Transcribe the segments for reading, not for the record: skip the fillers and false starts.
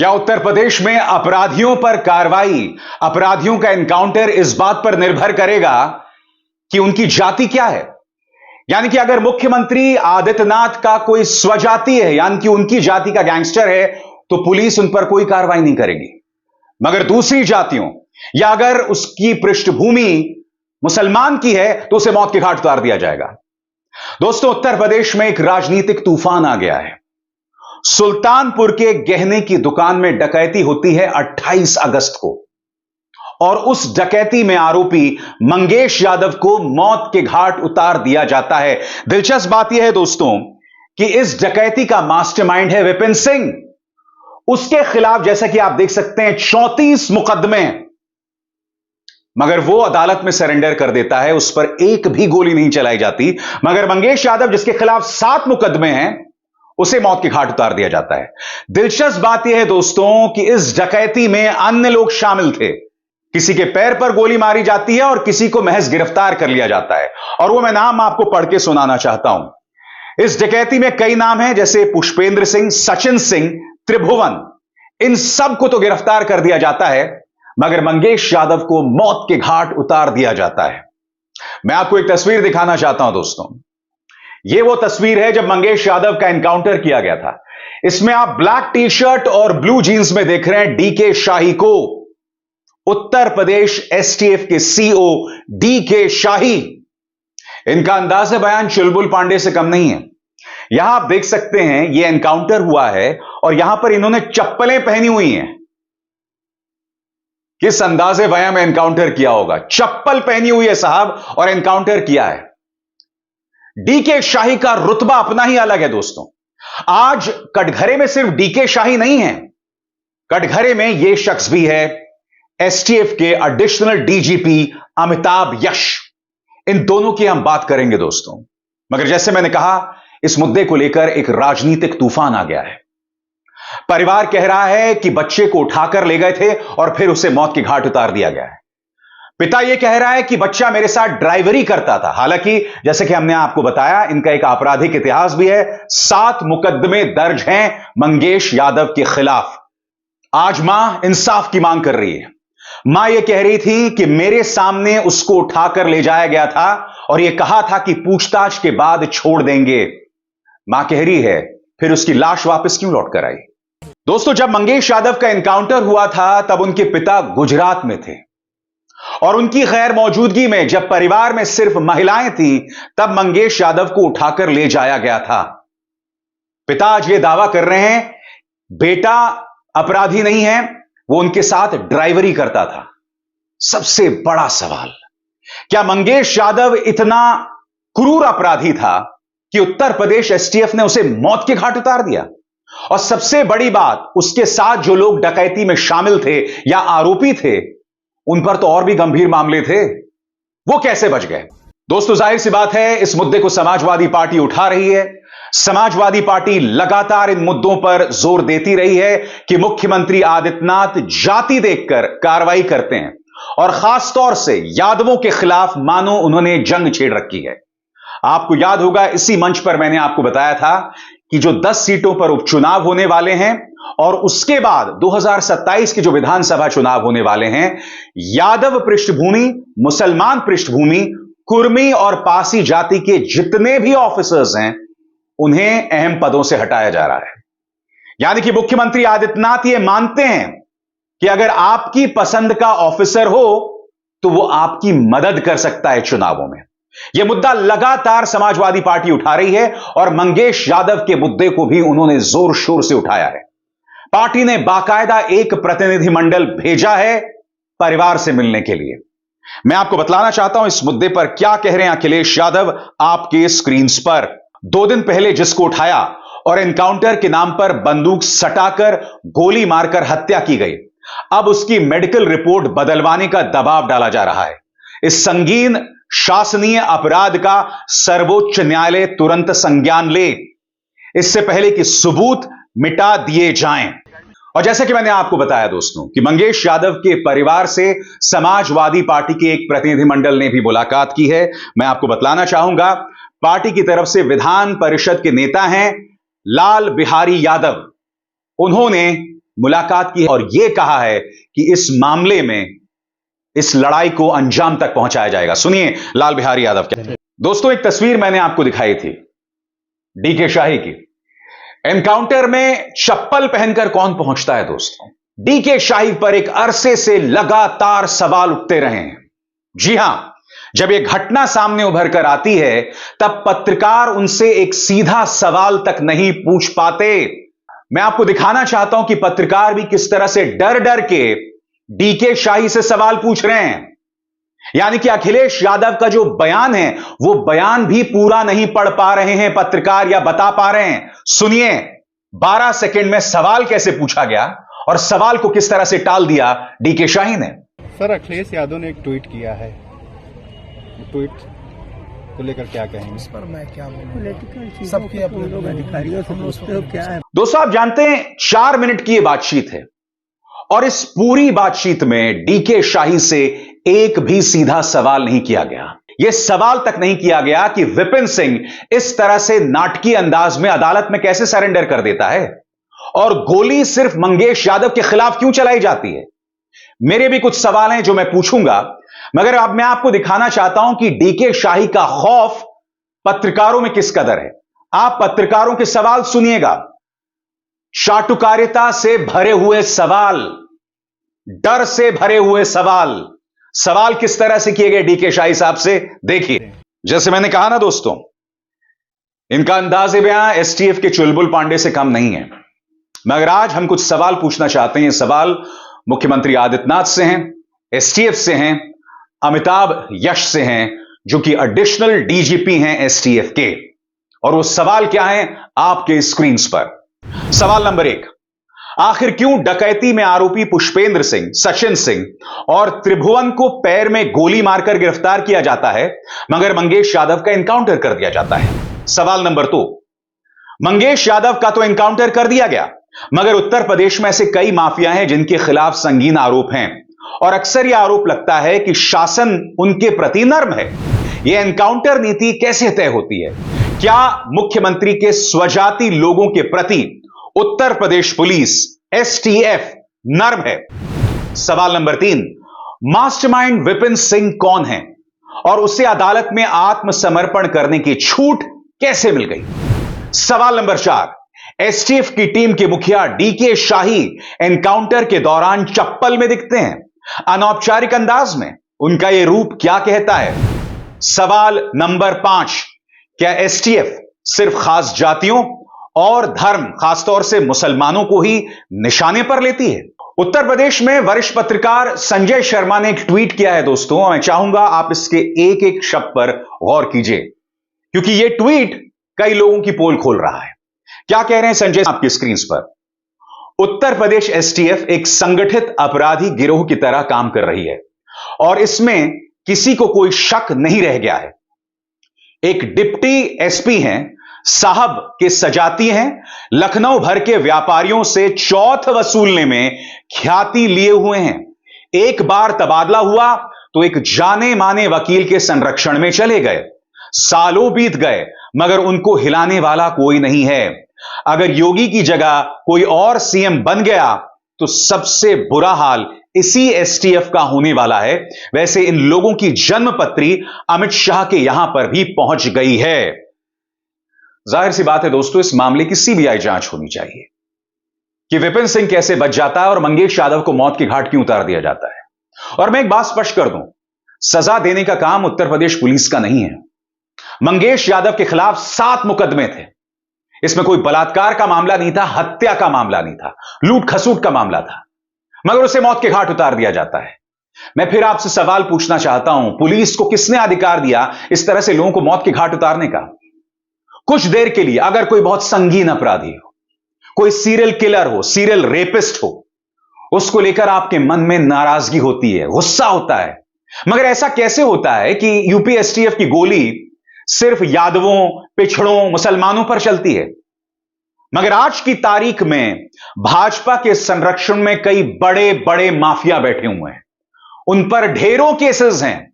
क्या उत्तर प्रदेश में अपराधियों पर कार्रवाई, अपराधियों का एनकाउंटर इस बात पर निर्भर करेगा कि उनकी जाति क्या है? यानी कि अगर मुख्यमंत्री आदित्यनाथ का कोई स्वजाति है, यानी कि उनकी जाति का गैंगस्टर है, तो पुलिस उन पर कोई कार्रवाई नहीं करेगी। मगर दूसरी जातियों या अगर उसकी पृष्ठभूमि मुसलमान की है तो उसे मौत के घाट उतार दिया जाएगा। दोस्तों, उत्तर प्रदेश में एक राजनीतिक तूफान आ गया है। सुल्तानपुर के गहने की दुकान में डकैती होती है 28 अगस्त को और उस डकैती में आरोपी मंगेश यादव को मौत के घाट उतार दिया जाता है। दिलचस्प बात यह है दोस्तों कि इस डकैती का मास्टरमाइंड है विपिन सिंह। उसके खिलाफ जैसा कि आप देख सकते हैं 34 मुकदमे हैं, मगर वो अदालत में सरेंडर कर देता है, उस पर एक भी गोली नहीं चलाई जाती। मगर मंगेश यादव जिसके खिलाफ 7 मुकदमे हैं, उसे मौत के घाट उतार दिया जाता है। दिलचस्प बात यह है दोस्तों कि इस डकैती में अन्य लोग शामिल थे। किसी के पैर पर गोली मारी जाती है और किसी को महज गिरफ्तार कर लिया जाता है, और वो मैं नाम आपको पढ़ के सुनाना चाहता हूं। इस डकैती में कई नाम हैं, जैसे पुष्पेंद्र सिंह, सचिन सिंह, त्रिभुवन। इन सब को तो गिरफ्तार कर दिया जाता है, मगर मंगेश यादव को मौत के घाट उतार दिया जाता है। मैं आपको एक तस्वीर दिखाना चाहता हूं दोस्तों। यह वो तस्वीर है जब मंगेश यादव का एनकाउंटर किया गया था। इसमें आप ब्लैक टी शर्ट और ब्लू जींस में देख रहे हैं डीके शाही को, उत्तर प्रदेश एसटीएफ के सीओ डीके शाही। इनका अंदाज़े बयान चुलबुल पांडे से कम नहीं है। यहां आप देख सकते हैं यह एनकाउंटर हुआ है और यहां पर इन्होंने चप्पलें पहनी हुई हैं। किस अंदाजे बयान में एनकाउंटर किया होगा? चप्पल पहनी हुई है साहब और एनकाउंटर किया है। डीके शाही का रुतबा अपना ही अलग है दोस्तों। आज कटघरे में सिर्फ डीके शाही नहीं है, कटघरे में यह शख्स भी है, एसटीएफ के एडिशनल डीजीपी अमिताभ यश। इन दोनों की हम बात करेंगे दोस्तों। मगर जैसे मैंने कहा, इस मुद्दे को लेकर एक राजनीतिक तूफान आ गया है। परिवार कह रहा है कि बच्चे को उठाकर ले गए थे और फिर उसे मौत के घाट उतार दिया गया है। पिता यह कह रहा है कि बच्चा मेरे साथ ड्राइवरी करता था। हालांकि जैसे कि हमने आपको बताया, इनका एक आपराधिक इतिहास भी है। 7 मुकदमे दर्ज हैं मंगेश यादव के खिलाफ। आज मां इंसाफ की मांग कर रही है। मां यह कह रही थी कि मेरे सामने उसको उठाकर ले जाया गया था और यह कहा था कि पूछताछ के बाद छोड़ देंगे। मां कह रही है फिर उसकी लाश वापस क्यों लौट कर आई? दोस्तों, जब मंगेश यादव का एनकाउंटर हुआ था तब उनके पिता गुजरात में थे और उनकी गैर मौजूदगी में जब परिवार में सिर्फ महिलाएं थी, तब मंगेश यादव को उठाकर ले जाया गया था। पिता आज यह दावा कर रहे हैं बेटा अपराधी नहीं है, वो उनके साथ ड्राइवरी करता था। सबसे बड़ा सवाल, क्या मंगेश यादव इतना क्रूर अपराधी था कि उत्तर प्रदेश एसटीएफ ने उसे मौत के घाट उतार दिया? और सबसे बड़ी बात, उसके साथ जो लोग डकैती में शामिल थे या आरोपी थे, उन पर तो और भी गंभीर मामले थे, वो कैसे बच गए? दोस्तों, जाहिर सी बात है इस मुद्दे को समाजवादी पार्टी उठा रही है। समाजवादी पार्टी लगातार इन मुद्दों पर जोर देती रही है कि मुख्यमंत्री आदित्यनाथ जाति देखकर कार्रवाई करते हैं और खासतौर से यादवों के खिलाफ मानो उन्होंने जंग छेड़ रखी है। आपको याद होगा, इसी मंच पर मैंने आपको बताया था कि जो 10 सीटों पर उपचुनाव होने वाले हैं और उसके बाद 2027 के जो विधानसभा चुनाव होने वाले हैं, यादव पृष्ठभूमि, मुसलमान पृष्ठभूमि, कुर्मी और पासी जाति के जितने भी ऑफिसर्स हैं, उन्हें अहम पदों से हटाया जा रहा है। यानी कि मुख्यमंत्री आदित्यनाथ ये मानते हैं कि अगर आपकी पसंद का ऑफिसर हो तो वो आपकी मदद कर सकता है चुनावों में। यह मुद्दा लगातार समाजवादी पार्टी उठा रही है और मंगेश यादव के मुद्दे को भी उन्होंने जोर शोर से उठाया है। पार्टी ने बाकायदा एक प्रतिनिधिमंडल भेजा है परिवार से मिलने के लिए। मैं आपको बतलाना चाहता हूं इस मुद्दे पर क्या कह रहे हैं अखिलेश यादव आपके स्क्रीन पर। 2 दिन पहले जिसको उठाया और एनकाउंटर के नाम पर बंदूक सटाकर गोली मारकर हत्या की गई, अब उसकी मेडिकल रिपोर्ट बदलवाने का दबाव डाला जा रहा है। इस संगीन शासनीय अपराध का सर्वोच्च न्यायालय तुरंत संज्ञान ले, इससे पहले कि सबूत मिटा दिए जाएं। और जैसे कि मैंने आपको बताया दोस्तों कि मंगेश यादव के परिवार से समाजवादी पार्टी के एक प्रतिनिधिमंडल ने भी मुलाकात की है। मैं आपको बतलाना चाहूंगा, पार्टी की तरफ से विधान परिषद के नेता हैं लाल बिहारी यादव। उन्होंने मुलाकात की है और यह कहा है कि इस मामले में इस लड़ाई को अंजाम तक पहुंचाया जाएगा। सुनिए लाल बिहारी यादव क्या। दोस्तों, एक तस्वीर मैंने आपको दिखाई थी डीके शाही की। एनकाउंटर में चप्पल पहनकर कौन पहुंचता है दोस्तों? डीके शाही पर एक अरसे से लगातार सवाल उठते रहे हैं। जी हां, जब यह घटना सामने उभर कर आती है तब पत्रकार उनसे एक सीधा सवाल तक नहीं पूछ पाते। मैं आपको दिखाना चाहता हूं कि पत्रकार भी किस तरह से डर डर के डीके शाही से सवाल पूछ रहे हैं। यानी कि अखिलेश यादव का जो बयान है वो बयान भी पूरा नहीं पढ़ पा रहे हैं पत्रकार या बता पा रहे हैं। सुनिए 12 सेकंड में सवाल कैसे पूछा गया और सवाल को किस तरह से टाल दिया डीके शाही ने। सर, अखिलेश यादव ने एक ट्वीट किया है, ट्वीट को लेकर क्या कहेंगे? इस पर मैं क्या बोलूं, सबके अपने लोग अधिकारियों से पूछते हो क्या है। दोस्तों, आप जानते हैं 4 मिनट की यह बातचीत है और इस पूरी बातचीत में डीके शाही से एक भी सीधा सवाल नहीं किया गया। यह सवाल तक नहीं किया गया कि विपिन सिंह इस तरह से नाटकीय अंदाज में अदालत में कैसे सरेंडर कर देता है और गोली सिर्फ मंगेश यादव के खिलाफ क्यों चलाई जाती है। मेरे भी कुछ सवाल हैं जो मैं पूछूंगा, मगर अब मैं आपको दिखाना चाहता हूं कि डीके शाही का खौफ पत्रकारों में किस कदर है। आप पत्रकारों के सवाल सुनिएगा। चाटुकारिता से भरे हुए सवाल, डर से भरे हुए सवाल किस तरह से किए गए डीके शाही साहब से, देखिए। जैसे मैंने कहा ना दोस्तों, इनका अंदाज़े बयां एसटीएफ के चुलबुल पांडे से कम नहीं है। मगर आज हम कुछ सवाल पूछना चाहते हैं। ये सवाल मुख्यमंत्री आदित्यनाथ से हैं, एसटीएफ से हैं, अमिताभ यश से हैं, जो कि एडिशनल डीजीपी हैं एसटीएफ के। और वो सवाल क्या है आपके स्क्रीन पर। सवाल नंबर 1, आखिर क्यों डकैती में आरोपी पुष्पेंद्र सिंह, सचिन सिंह और त्रिभुवन को पैर में गोली मारकर गिरफ्तार किया जाता है मगर मंगेश यादव का एनकाउंटर कर दिया जाता है? सवाल नंबर 2, मंगेश यादव का तो एनकाउंटर कर दिया गया मगर उत्तर प्रदेश में ऐसे कई माफिया हैं जिनके खिलाफ संगीन आरोप हैं और अक्सर यह आरोप लगता है कि शासन उनके प्रति नर्म है। यह एनकाउंटर नीति कैसे तय होती है? क्या मुख्यमंत्री के स्वजाति लोगों के प्रति उत्तर प्रदेश पुलिस एसटीएफ नर्म है? सवाल नंबर 3, मास्टरमाइंड विपिन सिंह कौन है और उसे अदालत में आत्मसमर्पण करने की छूट कैसे मिल गई? सवाल नंबर 4, एसटीएफ की टीम के मुखिया डीके शाही एनकाउंटर के दौरान चप्पल में दिखते हैं, अनौपचारिक अंदाज में। उनका यह रूप क्या कहता है? सवाल नंबर 5, क्या एसटीएफ सिर्फ खास जातियों और धर्म, खासतौर से मुसलमानों को ही निशाने पर लेती है? उत्तर प्रदेश में वरिष्ठ पत्रकार संजय शर्मा ने एक ट्वीट किया है दोस्तों। मैं चाहूंगा आप इसके एक एक शब्द पर गौर कीजिए क्योंकि यह ट्वीट कई लोगों की पोल खोल रहा है। क्या कह रहे हैं संजय आपकी स्क्रीन पर? उत्तर प्रदेश एसटीएफ एक संगठित अपराधी गिरोह की तरह काम कर रही है और इसमें किसी को कोई शक नहीं रह गया है। एक डिप्टी एसपी हैं, साहब के सजाती हैं, लखनऊ भर के व्यापारियों से चौथ वसूलने में ख्याति लिए हुए हैं। एक बार तबादला हुआ तो एक जाने माने वकील के संरक्षण में चले गए। सालों बीत गए मगर उनको हिलाने वाला कोई नहीं है। अगर योगी की जगह कोई और सीएम बन गया तो सबसे बुरा हाल इसी एसटीएफ का होने वाला है। वैसे इन लोगों की जन्मपत्री अमित शाह के यहां पर भी पहुंच गई है। जाहिर सी बात है दोस्तों, इस मामले की सीबीआई जांच होनी चाहिए कि विपिन सिंह कैसे बच जाता है और मंगेश यादव को मौत के घाट क्यों उतार दिया जाता है। और मैं एक बात स्पष्ट कर दूं, सजा देने का काम उत्तर प्रदेश पुलिस का नहीं है। मंगेश यादव के खिलाफ 7 मुकदमे थे। इसमें कोई बलात्कार का मामला नहीं था, हत्या का मामला नहीं था, लूट खसूट का मामला था, मगर उसे मौत के घाट उतार दिया जाता है। मैं फिर आपसे सवाल पूछना चाहता हूं, पुलिस को किसने अधिकार दिया इस तरह से लोगों को मौत के घाट उतारने का? कुछ देर के लिए अगर कोई बहुत संगीन अपराधी हो, कोई सीरियल किलर हो, सीरियल रेपिस्ट हो, उसको लेकर आपके मन में नाराजगी होती है, गुस्सा होता है। मगर ऐसा कैसे होता है कि यूपी एसटीएफ की गोली सिर्फ यादवों, पिछड़ों, मुसलमानों पर चलती है? मगर आज की तारीख में भाजपा के संरक्षण में कई बड़े बड़े माफिया बैठे हुए हैं, उन पर ढेरों केसेस हैं।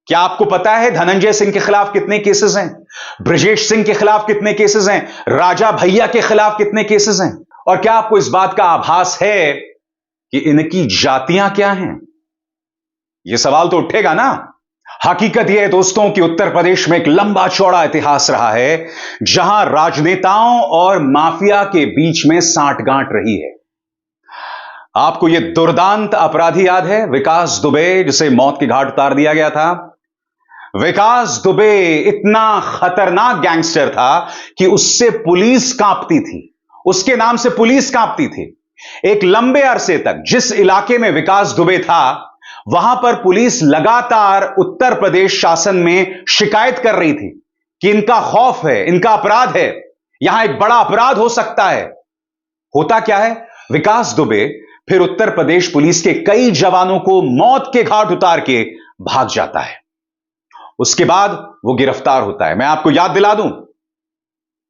क्या आपको पता है धनंजय सिंह के खिलाफ कितने केसेस हैं? ब्रजेश सिंह के खिलाफ कितने केसेस हैं? राजा भैया के खिलाफ कितने केसेस हैं? और क्या आपको इस बात का आभास है कि इनकी जातियां क्या हैं? यह सवाल तो उठेगा ना। हकीकत यह है दोस्तों कि उत्तर प्रदेश में एक लंबा चौड़ा इतिहास रहा है जहां राजनेताओं और माफिया के बीच में सांठगांठ रही है। आपको यह दुर्दांत अपराधी याद है, विकास दुबे, जिसे मौत के घाट उतार दिया गया था। विकास दुबे इतना खतरनाक गैंगस्टर था कि उससे पुलिस कांपती थी, उसके नाम से पुलिस कांपती थी। एक लंबे अरसे तक जिस इलाके में विकास दुबे था, वहां पर पुलिस लगातार उत्तर प्रदेश शासन में शिकायत कर रही थी कि इनका खौफ है, इनका अपराध है, यहां एक बड़ा अपराध हो सकता है। होता क्या है, विकास दुबे फिर उत्तर प्रदेश पुलिस के कई जवानों को मौत के घाट उतार के भाग जाता है। उसके बाद वो गिरफ्तार होता है। मैं आपको याद दिला दूं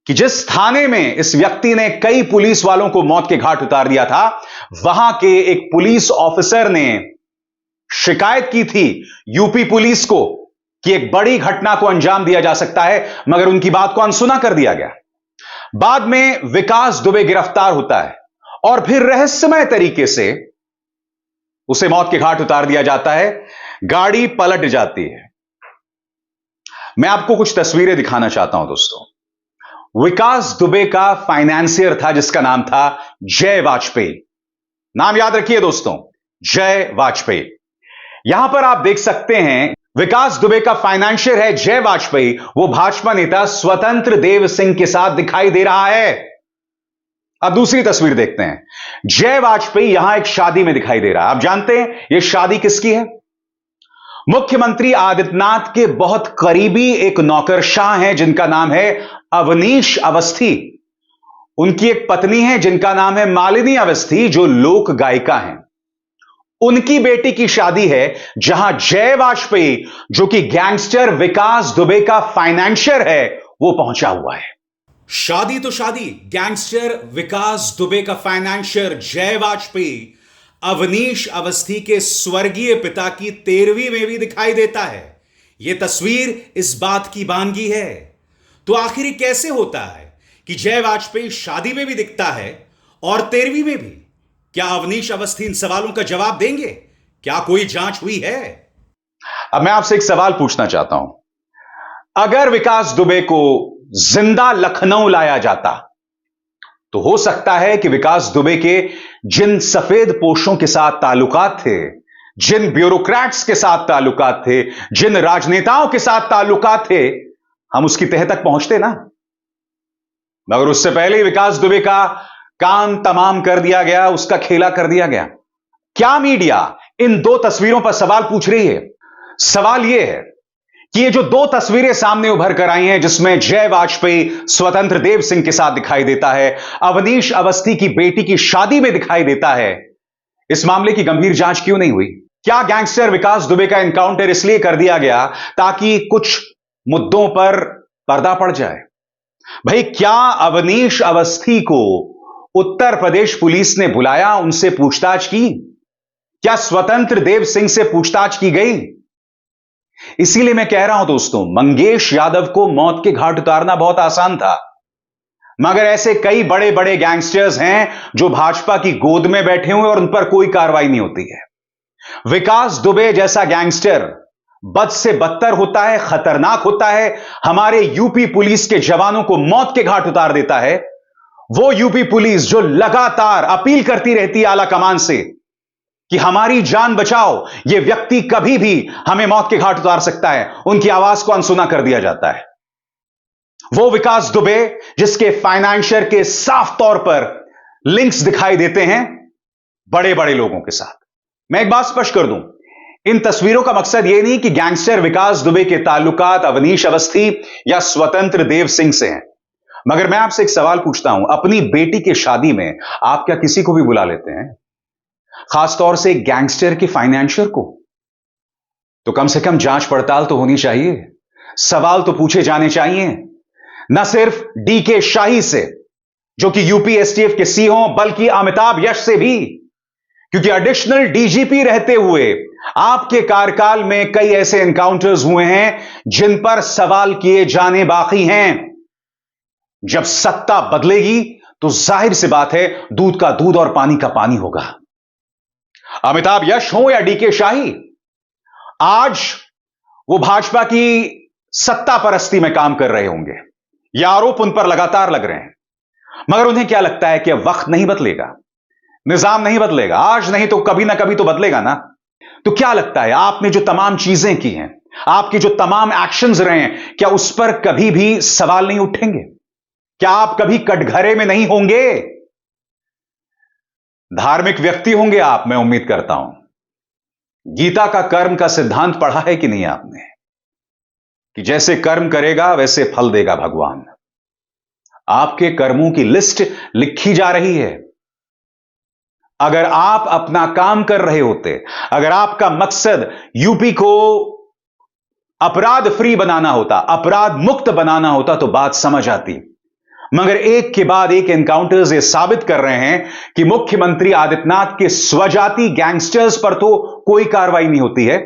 कि जिस थाने में इस व्यक्ति ने कई पुलिस वालों को मौत के घाट उतार दिया था, वहां के एक पुलिस ऑफिसर ने शिकायत की थी यूपी पुलिस को कि एक बड़ी घटना को अंजाम दिया जा सकता है, मगर उनकी बात को अनसुना कर दिया गया। बाद में विकास दुबे गिरफ्तार होता है और फिर रहस्यमय तरीके से उसे मौत के घाट उतार दिया जाता है। गाड़ी पलट जाती है। मैं आपको कुछ तस्वीरें दिखाना चाहता हूं दोस्तों। विकास दुबे का फाइनेंसियर था जिसका नाम था जय वाजपेयी। नाम याद रखिए दोस्तों, जय वाजपेयी। यहां पर आप देख सकते हैं विकास दुबे का फाइनेंशियर है जय वाजपेयी। वो भाजपा नेता स्वतंत्र देव सिंह के साथ दिखाई दे रहा है। अब दूसरी तस्वीर देखते हैं। जय वाजपेयी यहां एक शादी में दिखाई दे रहा है। आप जानते हैं यह शादी किसकी है? मुख्यमंत्री आदित्यनाथ के बहुत करीबी एक नौकरशाह हैं जिनका नाम है अवनीश अवस्थी। उनकी एक पत्नी है जिनका नाम है मालिनी अवस्थी, जो लोक गायिका हैं। उनकी बेटी की शादी है जहां जय वाजपेयी, जो कि गैंगस्टर विकास दुबे का फाइनेंशियर है, वो पहुंचा हुआ है। शादी तो शादी, गैंगस्टर विकास दुबे का फाइनेंशियर जय वाजपेयी अवनीश अवस्थी के स्वर्गीय पिता की 13वीं में भी दिखाई देता है। यह तस्वीर इस बात की बानगी है। तो आखिर कैसे होता है कि जय वाजपेयी शादी में भी दिखता है और 13वीं में भी? क्या अवनीश अवस्थी इन सवालों का जवाब देंगे? क्या कोई जांच हुई है? अब मैं आपसे एक सवाल पूछना चाहता हूं। अगर विकास दुबे को जिंदा लखनऊ लाया जाता तो हो सकता है कि विकास दुबे के जिन सफेद पोशों के साथ ताल्लुकात थे, जिन ब्यूरोक्रेट्स के साथ ताल्लुकात थे, जिन राजनेताओं के साथ ताल्लुकात थे, हम उसकी तह तक पहुंचते ना। मगर उससे पहले ही विकास दुबे का काम तमाम कर दिया गया, उसका खेला कर दिया गया। क्या मीडिया इन दो तस्वीरों पर सवाल पूछ रही है? सवाल यह है कि ये जो दो तस्वीरें सामने उभर कर आई हैं, जिसमें जय वाजपेयी स्वतंत्र देव सिंह के साथ दिखाई देता है, अवनीश अवस्थी की बेटी की शादी में दिखाई देता है, इस मामले की गंभीर जांच क्यों नहीं हुई? क्या गैंगस्टर विकास दुबे का एनकाउंटर इसलिए कर दिया गया ताकि कुछ मुद्दों पर पर्दा पड़ जाए? भाई, क्या अवनीश अवस्थी को उत्तर प्रदेश पुलिस ने बुलाया, उनसे पूछताछ की? क्या स्वतंत्र देव सिंह से पूछताछ की गई? इसीलिए मैं कह रहा हूं दोस्तों, मंगेश यादव को मौत के घाट उतारना बहुत आसान था, मगर ऐसे कई बड़े बड़े गैंगस्टर्स हैं जो भाजपा की गोद में बैठे हुए और उन पर कोई कार्रवाई नहीं होती है। विकास दुबे जैसा गैंगस्टर बद से बदतर होता है, खतरनाक होता है, हमारे यूपी पुलिस के जवानों को मौत के घाट उतार देता है। वो यूपी पुलिस जो लगातार अपील करती रहती है आला कमान से कि हमारी जान बचाओ, यह व्यक्ति कभी भी हमें मौत के घाट उतार सकता है, उनकी आवाज को अनसुना कर दिया जाता है। वो विकास दुबे जिसके फाइनेंशियर के साफ तौर पर लिंक्स दिखाई देते हैं बड़े बड़े लोगों के साथ। मैं एक बात स्पष्ट कर दूं, इन तस्वीरों का मकसद यह नहीं कि गैंगस्टर विकास दुबे के ताल्लुकात अवनीश अवस्थी या स्वतंत्र देव सिंह से हैं, मगर मैं आपसे एक सवाल पूछता हूं, अपनी बेटी की शादी में आप क्या किसी को भी बुला लेते हैं, खासतौर से गैंगस्टर के फाइनेंशियर को? तो कम से कम जांच पड़ताल तो होनी चाहिए, सवाल तो पूछे जाने चाहिए, न सिर्फ डीके शाही से जो कि यूपी एसटीएफ के सीओ, बल्कि अमिताभ यश से भी, क्योंकि एडिशनल डीजीपी रहते हुए आपके कार्यकाल में कई ऐसे एनकाउंटर्स हुए हैं जिन पर सवाल किए जाने बाकी हैं। जब सत्ता बदलेगी तो जाहिर सी बात है दूध का दूध और पानी का पानी होगा। अमिताभ यश हो या डीके शाही, आज वो भाजपा की सत्ता परस्ती में काम कर रहे होंगे, यह आरोप उन पर लगातार लग रहे हैं, मगर उन्हें क्या लगता है कि अब वक्त नहीं बदलेगा, निजाम नहीं बदलेगा, आज नहीं तो कभी ना कभी तो बदलेगा ना। तो क्या लगता है आपने जो तमाम चीजें की हैं, आपके जो तमाम एक्शंस रहे हैं, क्या उस पर कभी भी सवाल नहीं उठेंगे? क्या आप कभी कटघरे में नहीं होंगे? धार्मिक व्यक्ति होंगे आप, मैं उम्मीद करता हूं। गीता का कर्म का सिद्धांत पढ़ा है कि नहीं आपने, कि जैसे कर्म करेगा वैसे फल देगा भगवान। आपके कर्मों की लिस्ट लिखी जा रही है। अगर आप अपना काम कर रहे होते, अगर आपका मकसद यूपी को अपराध फ्री बनाना होता, अपराध मुक्त बनाना होता, तो बात समझ आती। मगर एक के बाद एक एनकाउंटर्स ये साबित कर रहे हैं कि मुख्यमंत्री आदित्यनाथ के स्वजाति गैंगस्टर्स पर तो कोई कार्रवाई नहीं होती है,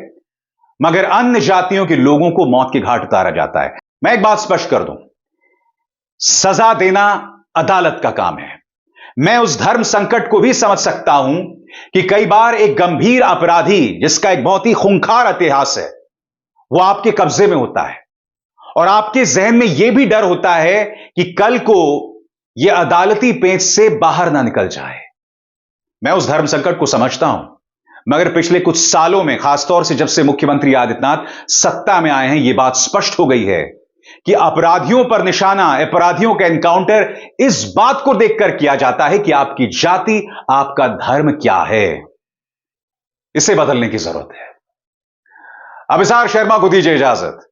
मगर अन्य जातियों के लोगों को मौत के घाट उतारा जाता है। मैं एक बात स्पष्ट कर दूं, सजा देना अदालत का काम है। मैं उस धर्म संकट को भी समझ सकता हूं कि कई बार एक गंभीर अपराधी जिसका एक बहुत ही खूंखार इतिहास है, वो आपके कब्जे में होता है और आपके जहन में यह भी डर होता है कि कल को यह अदालती पेंच से बाहर ना निकल जाए। मैं उस धर्म संकट को समझता हूं, मगर पिछले कुछ सालों में, खासतौर से जब से मुख्यमंत्री आदित्यनाथ सत्ता में आए हैं, यह बात स्पष्ट हो गई है कि अपराधियों पर निशाना, अपराधियों का एनकाउंटर इस बात को देखकर किया जाता है कि आपकी जाति, आपका धर्म क्या है। इसे बदलने की जरूरत है। अभिसार शर्मा को दीजिए इजाजत।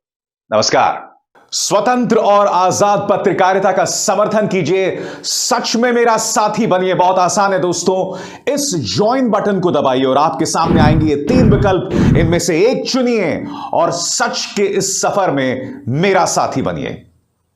नमस्कार। स्वतंत्र और आजाद पत्रकारिता का समर्थन कीजिए, सच में मेरा साथी बनिए। बहुत आसान है दोस्तों, इस ज्वाइन बटन को दबाइए और आपके सामने आएंगे ये 3 विकल्प, इनमें से एक चुनिए और सच के इस सफर में मेरा साथी बनिए।